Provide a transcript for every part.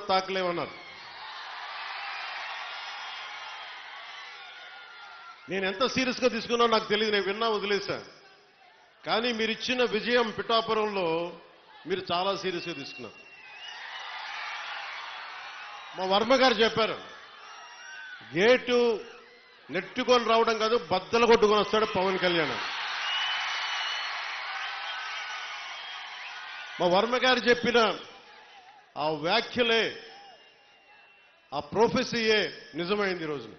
తాకలేమన్నారు. నేను ఎంత సీరియస్గా తీసుకున్నా నాకు తెలియదు, నేను విన్నా వదిలేశాను. కానీ మీరు ఇచ్చిన విజయం పిఠాపురంలో మీరు చాలా సీరియస్గా తీసుకున్నారు. మా వర్మ గారు చెప్పారు, గేటు నెట్టుకొని రావడం కాదు, బద్దలు కొట్టుకొని వస్తాడు పవన్ కళ్యాణ్. మా వర్మ గారు చెప్పిన ఆ వ్యాఖ్యలే, ఆ ప్రొఫెసీయే నిజమైంది ఈ రోజున.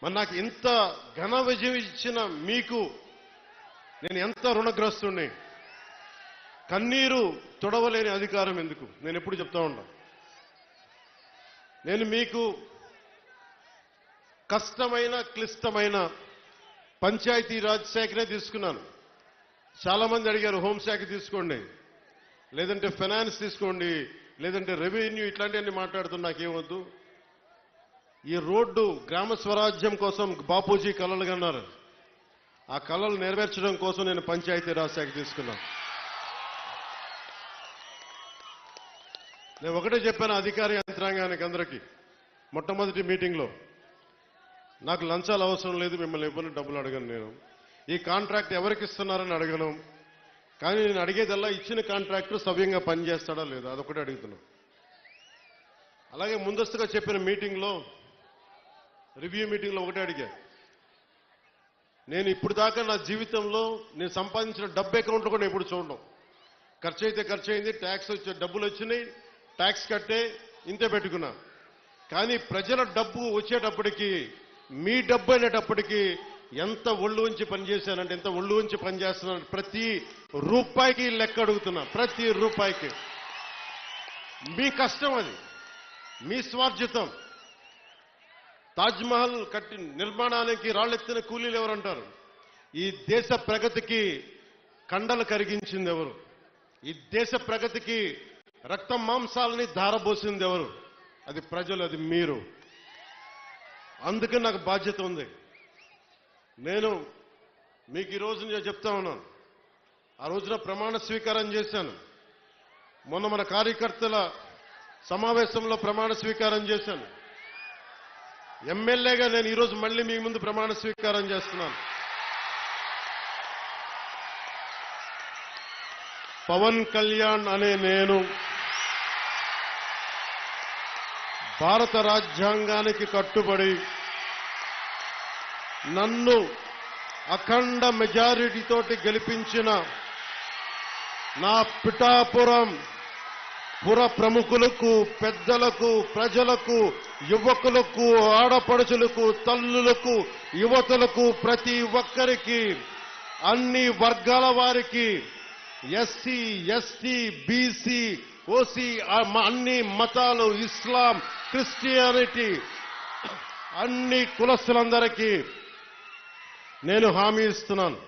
మరి నాకు ఇంత ఘన విజయం ఇచ్చిన మీకు నేను ఎంత రుణగ్రస్తుణ్ణి. కన్నీరు తొడవలేని అధికారం ఎందుకు, నేను ఎప్పుడు చెప్తా ఉంటాను. నేను మీకు కష్టమైన క్లిష్టమైన పంచాయతీరాజ్ శాఖనే తీసుకున్నాను. చాలా మంది అడిగారు హోంశాఖ తీసుకోండి, లేదంటే ఫైనాన్స్ తీసుకోండి, లేదంటే రెవెన్యూ, ఇట్లాంటివన్నీ మాట్లాడుతున్నా నాకేమొద్దు. ఈ రోడ్డు గ్రామ స్వరాజ్యం కోసం బాపూజీ కలలు కన్నారు. ఆ కలలు నెరవేర్చడం కోసం నేను పంచాయతీరాజ్ శాఖ తీసుకున్నాను. నేను ఒకటే చెప్పాను అధికార యంత్రాంగానికి అందరికీ మొట్టమొదటి మీటింగ్లో, నాకు లంచాలు అవసరం లేదు, మిమ్మల్ని ఎవరిని డబ్బులు అడగను. నేను ఈ కాంట్రాక్ట్ ఎవరికి ఇస్తున్నారని అడగను. కానీ నేను అడిగేదల్లా ఇచ్చిన కాంట్రాక్టర్ సవ్యంగా పనిచేస్తాడా లేదా, అదొకటే అడుగుతున్నా. అలాగే ముందస్తుగా చెప్పిన మీటింగ్లో, రివ్యూ మీటింగ్లో ఒకటే అడిగా, నేను ఇప్పుడు దాకా నా జీవితంలో నేను సంపాదించిన డబ్బు అకౌంట్లో కూడా ఎప్పుడు చూడడం. ఖర్చు అయితే ఖర్చు అయింది, ట్యాక్స్ వచ్చే డబ్బులు వచ్చినాయి, ట్యాక్స్ కట్టే ఇంతే పెట్టుకున్నా. కానీ ప్రజల డబ్బు వచ్చేటప్పటికి, మీ డబ్బు అనేటప్పటికీ ఎంత ఒళ్ళు ఉంచి పనిచేశానంటే, ఎంత ఒళ్ళు ఉంచి పనిచేస్తున్నాను. ప్రతి రూపాయికి లెక్క అడుగుతున్నా, ప్రతి రూపాయికి. మీ కష్టం అది, మీ స్వార్జితం. తాజ్మహల్ కట్టి నిర్మాణానికి రాళ్ళెత్తిన కూలీలు ఎవరంటారు? ఈ దేశ ప్రగతికి కండలు కరిగించింది ఎవరు? ఈ దేశ ప్రగతికి రక్త మాంసాలని ధారపోసింది ఎవరు? అది ప్రజలు, అది మీరు. అందుకే నాకు బాధ్యత ఉంది. నేను మీకు ఈ రోజు నేను చెప్తా ఉన్నాను, ఆ రోజున ప్రమాణ స్వీకారం చేశాను. మొన్న మన కార్యకర్తల సమావేశంలో ప్రమాణ స్వీకారం చేశాను. ఎమ్మెల్యేగా నేను ఈరోజు మళ్ళీ మీ ముందు ప్రమాణ స్వీకారం చేస్తున్నాను. పవన్ కళ్యాణ్ అనే నేను భారత రాజ్యాంగానికి కట్టుబడి నన్ను అఖండ మెజారిటీతోటి గెలిపించిన నా పిఠాపురం పుర ప్రముఖులకు, పెద్దలకు, ప్రజలకు, యువకులకు, ఆడపడుచులకు, తల్లులకు, యువతులకు, ప్రతి ఒక్కరికి, అన్ని వర్గాల వారికి, ఎస్సీ, ఎస్టీ, బీసీ, ఓసీ, అన్ని మతాలు, ఇస్లాం, క్రిస్టియానిటీ, అన్ని కులస్తులందరికీ నేను హామీ ఇస్తున్నాను.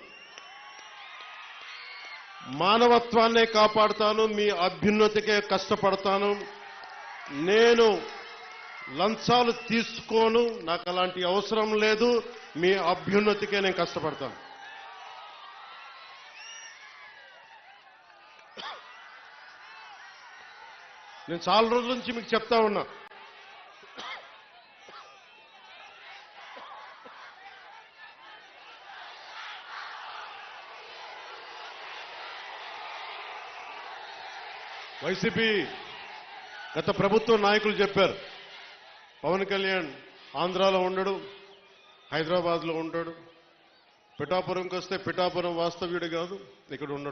మానవత్వాన్నే కాపాడుతాను, మీ అభ్యున్నతికే కష్టపడతాను. నేను లంచాలు తీసుకోను, నాకు అలాంటి అవసరం లేదు. మీ అభ్యున్నతికే నేను కష్టపడతాను. నేను చాలా రోజుల నుంచి మీకు చెప్తా ఉన్నా, వైసీపీ గత ప్రభుత్వ నాయకులు చెప్పారు, పవన్ కళ్యాణ్ ఆంధ్రాలో ఉండడు, హైదరాబాద్లో ఉంటాడు, పిఠాపురంకి వస్తే పిఠాపురం వాస్తవ్యుడు కాదు, ఇక్కడ ఉండడు.